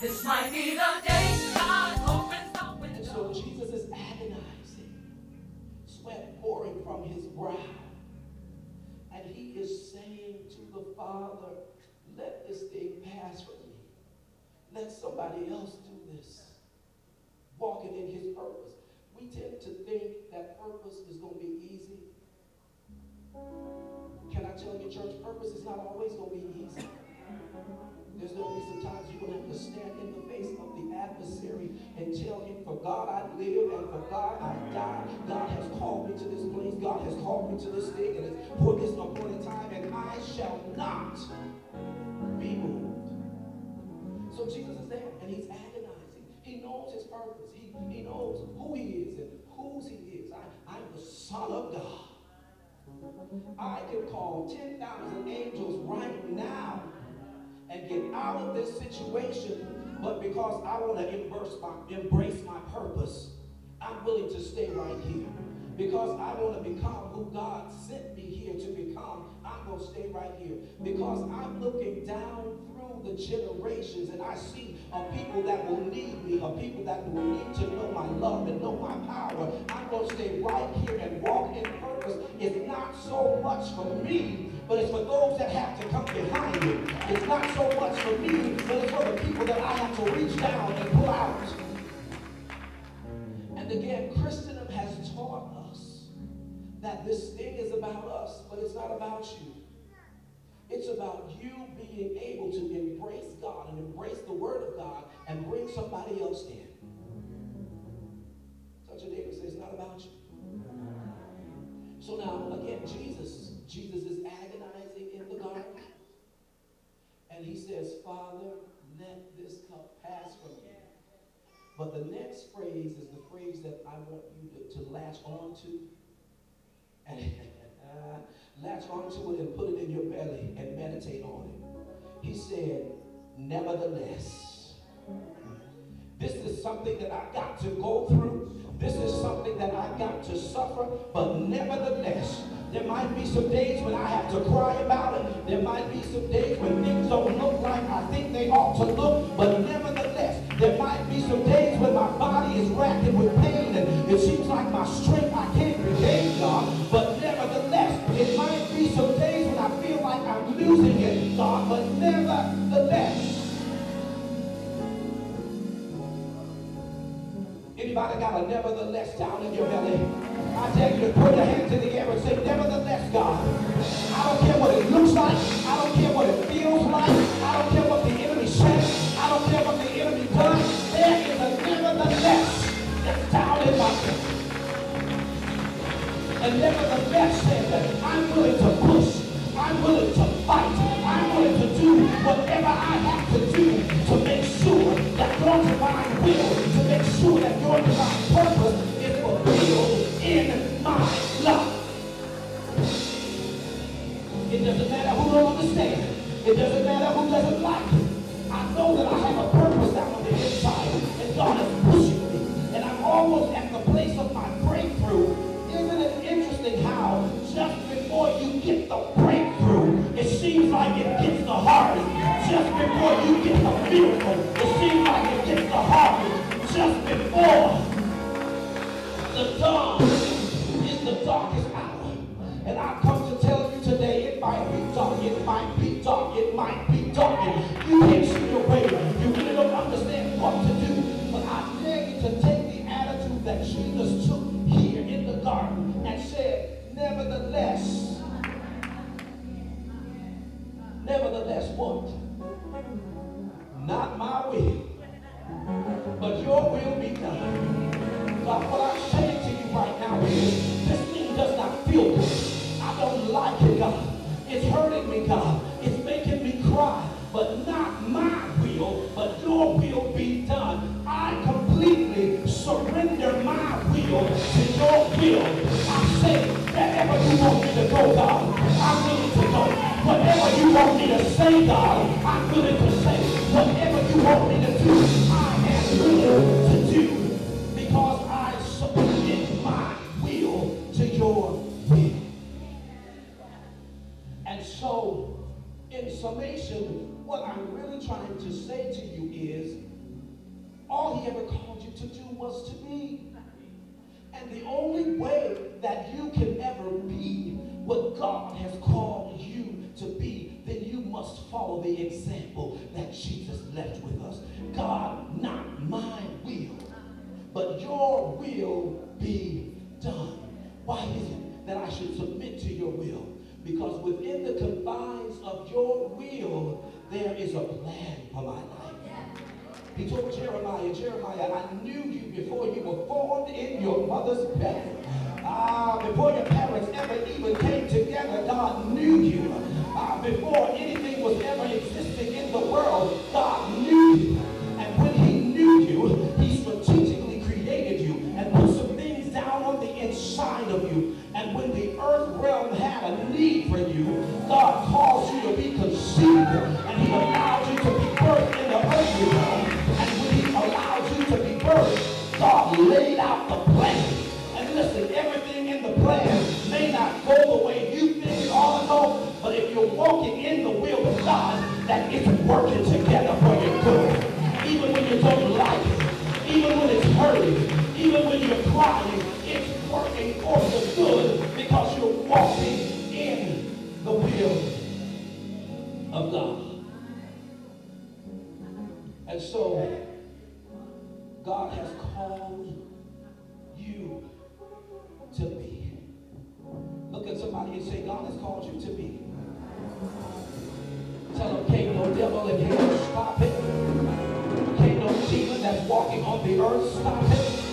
This might be the day God opens the window. And so Jesus is agonizing, sweat pouring from his brow. And he is saying to the Father, let this thing pass from me. Let somebody else do this. Walking in his purpose. We tend to think that purpose is going to be easy. Can I tell you, church, purpose is not always going to be easy. There's going to be some times you're going to have to stand in the face of the adversary and tell him, for God I live and for God I die. God has called me to this place. God has called me to this thing and has put this appointed time, and I shall not be moved. So Jesus is there and he's agonizing. He knows his purpose. He knows who he is and whose he is. I'm the Son of God. I can call 10,000 angels right now and get out of this situation, but because I want to embrace my purpose, I'm willing to stay right here. Because I want to become who God sent me here to become, I'm going to stay right here. Because I'm looking down through the generations and I see a people that will need me, a people that will need to know my love and know my power. I'm going to stay right here and walk in purpose. It's not so much for me, but it's for those that have to come behind me. It's not so much for me, but it's for the people that I have to reach down and pull out. And again, Christendom has taught us that this thing is about us, but it's not about you. It's about you being able to embrace God and embrace the Word of God and bring somebody else in. Touch your neighbor and say, it's not about you. So now, again, Jesus is agonizing in the garden. And he says, Father, let this cup pass from me. But the next phrase is the phrase that I want you to latch on to. And latch onto it and put it in your belly and meditate on it. He said, nevertheless. This is something that I got to go through. This is something that I got to suffer. But nevertheless, there might be some days when I have to cry about it. There might be some days when things don't look like I think they ought to look. But nevertheless, there might be some days when my body is racking with pain and it seems like my strength, I can't regain, God. But nevertheless, it might be some days when I feel like I'm losing it, God. But nevertheless. Anybody got a nevertheless down in your belly? I tell you to put your hands in the air and say, nevertheless, God. I don't care what it looks like. I don't care what it feels like. I don't care what the enemy says. I don't care what the enemy does. There is a nevertheless that's down in my belly. And nevertheless says that I'm willing to push. I'm willing to fight. I'm willing to do whatever I have to do to make sure that your divine will, to make sure that your divine purpose is fulfilled in my life. It doesn't matter who don't understand. It doesn't matter who doesn't like it. I know that I have a purpose down on the inside, and God is pushing me. And I'm almost at the place of my breakthrough. Isn't it interesting how just before you get the breakthrough, it seems like it gets the hardest. Just before you get the miracle, it seems like it gets the hardest. Just before the dawn is the darkest hour. And I've come to tell you today, it might be dark, it might be dark, it might be dark, and you can't see your way. You really don't understand what to do. But I dare you to take the attitude that Jesus took here in the garden and said, nevertheless, what? Not my will, but your will be done. God, what I'm saying to you right now is, this thing does not feel good. I don't like it, God. It's hurting me, God. It's making me cry. But not my will, but your will be done. I completely surrender my will to your will. I say, wherever you want me to go, God, I'm willing to go. Whatever you want me to say, God, I'm willing to say. Whatever you want me to do, I am willing to do. Because I submit my will to your will. And so, in summation, what I'm really trying to say he ever called you to do was to be. And the only way that you can ever be what God has called you to be, then you must follow the example that Jesus left with us. God, not my will, but your will be done. Why is it that I should submit to your will? Because within the confines of your will, there is a plan for my life. He told Jeremiah, I knew you before you were formed in your mother's belly. Before your parents ever even came together, God knew you. Before anything was ever existing in the world, God knew you. And when he knew you, he strategically created you and put some things down on the inside of you. And when the earth realm had a need for you, God caused you to be conceived, and he allowed you to be birthed in the earthly realm. And when he allowed you to be birthed, God laid out the plan. And listen, everything in the plan may not go the way you think it ought to go, but if you're walking in the will of God, that it's working together for your good. Even when you don't like it, even when it's hurting, even when you're crying, it's working for your good because you're walking in the will of God. And so, God has called you to be. Look at somebody and say, God has called you to be. Tell them, can't no devil in hell stop it. Can't no demon that's walking on the earth stop it.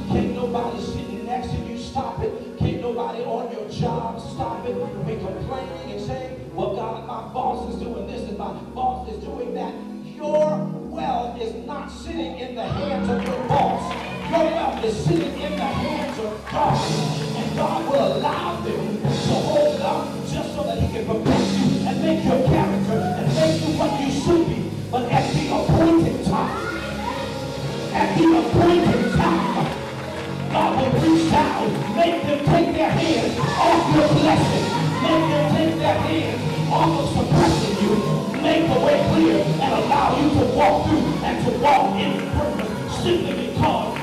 Can't nobody sitting next to you stop it. Can't nobody on your job stop it. When complaining and saying, well, God, my boss is doing this and my boss is doing that. Your wealth is not sitting in the hands of your boss. Your wealth is sitting in the hands of God. And God will allow them to hold up just so that he can protect you and make your character and make you what you should be. But at the appointed time, God will reach down, make them take their hands off your blessing, make them take their hands off of suppressing you, make the way clear and allow you to walk through and to walk in purpose simply because